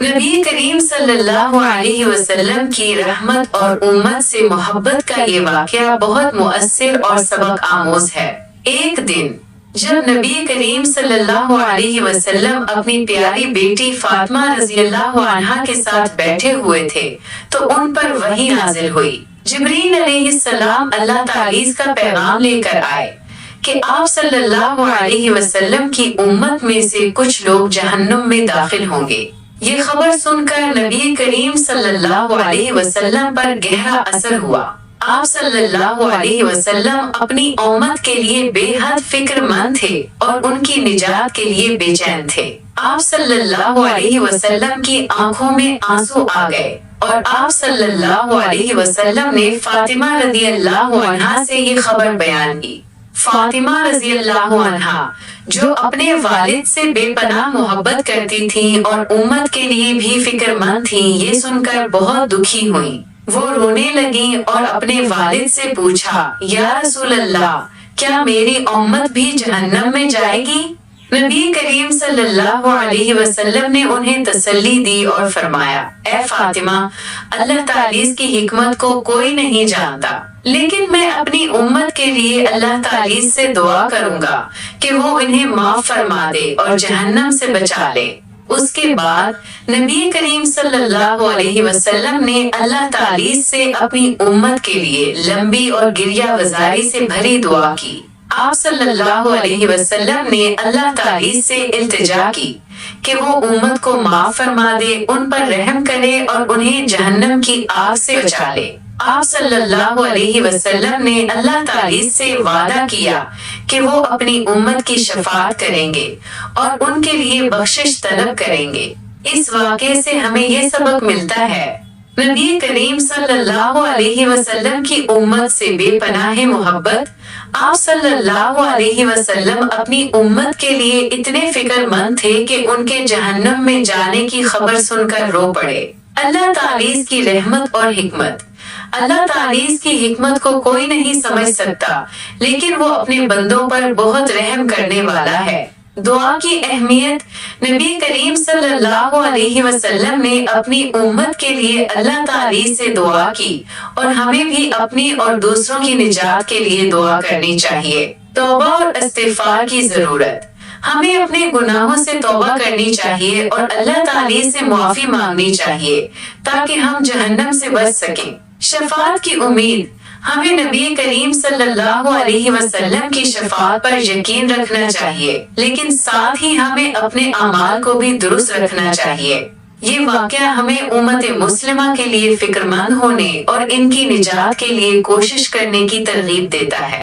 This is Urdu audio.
نبی کریم صلی اللہ علیہ وسلم کی رحمت اور امت سے محبت کا یہ واقعہ بہت مؤثر اور سبق آموز ہے۔ ایک دن جب نبی کریم صلی اللہ علیہ وسلم اپنی پیاری بیٹی فاطمہ رضی اللہ عنہا کے ساتھ بیٹھے ہوئے تھے تو ان پر وحی نازل ہوئی۔ جبریل علیہ السلام اللہ تعالیٰ کا پیغام لے کر آئے کہ آپ صلی اللہ علیہ وسلم کی امت میں سے کچھ لوگ جہنم میں داخل ہوں گے۔ یہ خبر سن کر نبی کریم صلی اللہ علیہ وسلم پر گہرا اثر ہوا۔ آپ صلی اللہ علیہ وسلم اپنی امت کے لیے بے حد فکر مند تھے اور ان کی نجات کے لیے بے چین تھے۔ آپ صلی اللہ علیہ وسلم کی آنکھوں میں آنسو آ گئے اور آپ صلی اللہ علیہ وسلم نے فاطمہ رضی اللہ عنہا سے یہ خبر بیان کی۔ فاطمہ رضی اللہ عنہا جو اپنے والد سے بے پناہ محبت کرتی تھیں اور امت کے لیے بھی فکر مند تھیں، یہ سن کر بہت دکھی ہوئیں۔ وہ رونے لگیں اور اپنے والد سے پوچھا، یا رسول اللہ، کیا میری امت بھی جہنم میں جائے گی؟ نبی کریم صلی اللہ علیہ وسلم نے انہیں تسلی دی اور فرمایا، اے فاطمہ، اللہ تعالیٰ کی حکمت کو کوئی نہیں جانتا، لیکن میں اپنی امت کے لیے اللہ تعالیٰ سے دعا کروں گا کہ وہ انہیں معاف فرما دے اور جہنم سے بچا لے۔ اس کے بعد نبی کریم صلی اللہ علیہ وسلم نے اللہ تعالیٰ سے اپنی امت کے لیے لمبی اور گریہ وزاری سے بھری دعا کی۔ آپ صلی اللہ علیہ وسلم نے اللہ تعالیٰ سے التجا کی کہ وہ امت کو معاف فرما دے، ان پر رحم کرے اور انہیں جہنم کی آگ سے بچا لے۔ آپ صلی اللہ علیہ وسلم نے اللہ تعالیٰ سے وعدہ کیا کہ وہ اپنی امت کی شفاعت کریں گے اور ان کے لیے بخشش طلب کریں گے۔ اس واقعے سے ہمیں یہ سبق ملتا ہے، نبی کریم صلی اللہ علیہ وسلم کی امت سے بے پناہ محبت۔ آپ صلی اللہ علیہ وسلم اپنی امت کے لیے اتنے فکر مند تھے کہ ان کے جہنم میں جانے کی خبر سن کر رو پڑے۔ اللہ تعالیٰ کی رحمت اور حکمت۔ اللہ تعالیٰ کی حکمت کو کوئی نہیں سمجھ سکتا، لیکن وہ اپنے بندوں پر بہت رحم کرنے والا ہے۔ دعا کی اہمیت۔ نبی کریم صلی اللہ علیہ وسلم نے اپنی امت کے لیے اللہ تعالیٰ سے دعا کی اور ہمیں بھی اپنی اور دوسروں کی نجات کے لیے دعا کرنی چاہیے۔ توبہ اور استغفار کی ضرورت۔ ہمیں اپنے گناہوں سے توبہ کرنی چاہیے اور اللہ تعالیٰ سے معافی مانگنی چاہیے تاکہ ہم جہنم سے بچ سکیں۔ شفاعت کی امید۔ ہمیں نبی کریم صلی اللہ علیہ وسلم کی شفاعت پر یقین رکھنا چاہیے، لیکن ساتھ ہی ہمیں اپنے اعمال کو بھی درست رکھنا چاہیے۔ یہ واقعہ ہمیں امت مسلمہ کے لیے فکر مند ہونے اور ان کی نجات کے لیے کوشش کرنے کی ترغیب دیتا ہے۔